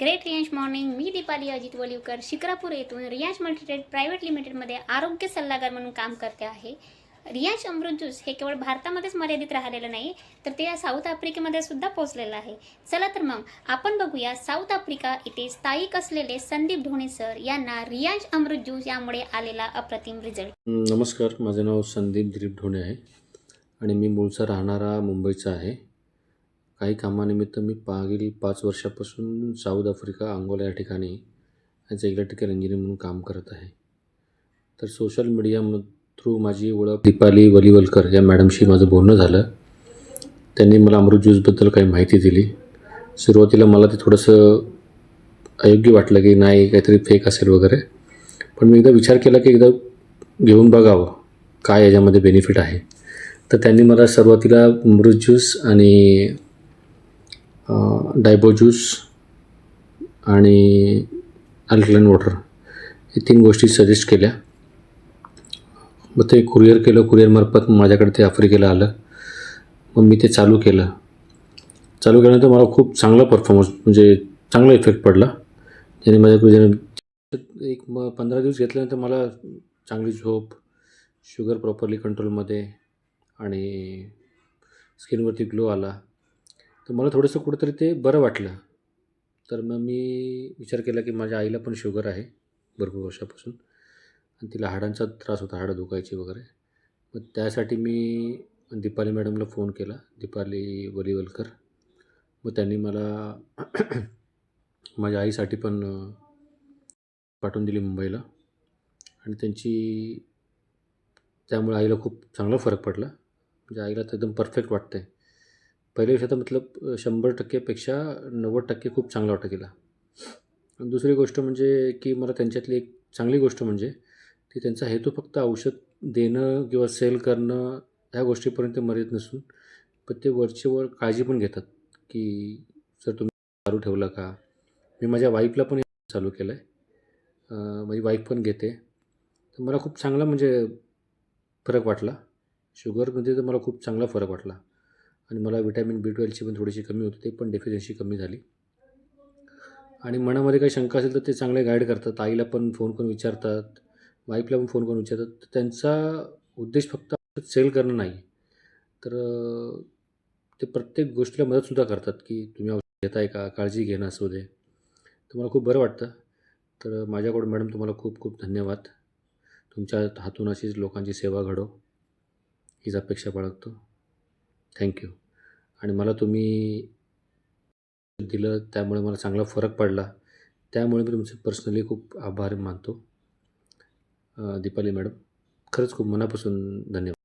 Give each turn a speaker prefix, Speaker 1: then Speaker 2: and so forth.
Speaker 1: Great Riyansh morning. मी दीपाली अजित वलिवकर शिक्रापूर येथून Riyansh multitrade private लिमिटेडमध्ये आरोग्य सल्लागार म्हणून काम करते आहे. रियांश अमृत ज्यूस हे केवळ भारतामध्येच मर्यादित राहिलेलं नाही, तर ते साऊथ आफ्रिकेमध्ये सुद्धा पोहोचलेलं आहे. चला तर मग आपण बघूया साऊथ आफ्रिका येथे स्थायिक असलेले संदीप ढोणे सर यांना रियांश अमृत ज्यूस यामुळे आलेला अप्रतिम रिझल्ट.
Speaker 2: नमस्कार, माझे नाव संदीप दिलीप ढोणे आहे आणि मी मूळचा राहणारा मुंबईचा आहे. काही कामानिमित्त मी मागील 5 वर्षापासून साऊथ आफ्रिका अंगोला या ठिकाणी ॲज अ इलेक्ट्रिकल इंजिनियर म्हणून काम करत आहे. तर सोशल मीडिया थ्रू माझी ओळख दीपाली वलिवलकर या मॅडमशी माझं बोलणं झालं. त्यांनी मला अमृत ज्यूसबद्दल काही माहिती दिली. सुरुवातीला मला ते थोडंसं अयोग्य वाटलं की नाही काहीतरी फेक असेल वगैरे, पण मी एकदा विचार केला की एकदा घेऊन बघावं काय याच्यामध्ये बेनिफिट आहे. तर त्यांनी मला सुरुवातीला अमृत ज्यूस आणि डायबो ज्यूस आणि अल्कलाईन वॉटर हे 3 गोष्टी सजेस्ट केल्या. मग ते कुरिअर केलं. कुरिअरमार्फत माझ्याकडे ते आफ्रिकेला आलं. मग मी ते चालू केल्यानंतर मला खूप चांगला परफॉर्मन्स म्हणजे चांगला इफेक्ट पडला. ज्याने माझ्या एक 15 दिवस घेतल्यानंतर मला चांगली झोप, शुगर प्रॉपरली कंट्रोलमध्ये आणि स्किनवरती ग्लो आला. तर मला थोडंसं कुठंतरी ते बरं वाटलं. तर मग मी विचार केला की माझ्या आईला पण शुगर आहे भरपूर वर्षापासून आणि तिला हाडांचा त्रास होता, हाडं दुखायची वगैरे. मग त्यासाठी मी दीपाली मॅडमला फोन केला, दीपाली वलिवलकर. मग त्यांनी मला माझ्या आईसाठी पण पाठवून दिली मुंबईला आणि त्यामुळे आईला खूप चांगला फरक पडला. म्हणजे आईला तर एकदम परफेक्ट वाटतं आहे. पहिल्यापेक्षा तर मतलब 100%पेक्षा 90% खूप चांगलं वाटतं तिला. आणि दुसरी गोष्ट म्हणजे की मला त्यांच्यातली एक चांगली गोष्ट म्हणजे की त्यांचा हेतू फक्त औषध देणं किंवा सेल करणं ह्या गोष्टीपर्यंत मर्यादित नसून प्रत्येक वरचेवर काळजी पण घेतात की सर तुम्ही चालू ठेवला का. मी माझ्या वाईफला पण चालू केलं आहे. माझी वाईफ पण घेते. तर मला खूप चांगला म्हणजे फरक वाटला. शुगरमध्ये तर मला खूप चांगला फरक वाटला आणि मला विटॅमिन B12ची पण थोडीशी कमी होती, ते पण डेफिशियन्सी कमी झाली. आणि मनामध्ये काही शंका असेल तर ते चांगले गाईड करतात. आईला पण फोन करून विचारतात, वाईफला पण फोन करून विचारतात. तर त्यांचा उद्देश फक्त सेल करणं नाही, तर ते प्रत्येक गोष्टीला मदतसुद्धा करतात की तुम्ही औषध घेताय का, काळजी घेणं असू दे. तर मला खूप बरं वाटतं. तर माझ्याकडून मॅडम तुम्हाला खूप खूप धन्यवाद. तुमच्या हातून अशीच लोकांची सेवा घडो हीच अपेक्षा बाळगतो. थँक्यू. आणि मला तुम्ही दिलं त्यामुळे मला चांगला फरक पडला. त्यामुळे मी तुमचे पर्सनली खूप आभार मानतो. दीपाली मॅडम, खरंच खूप मनापासून धन्यवाद.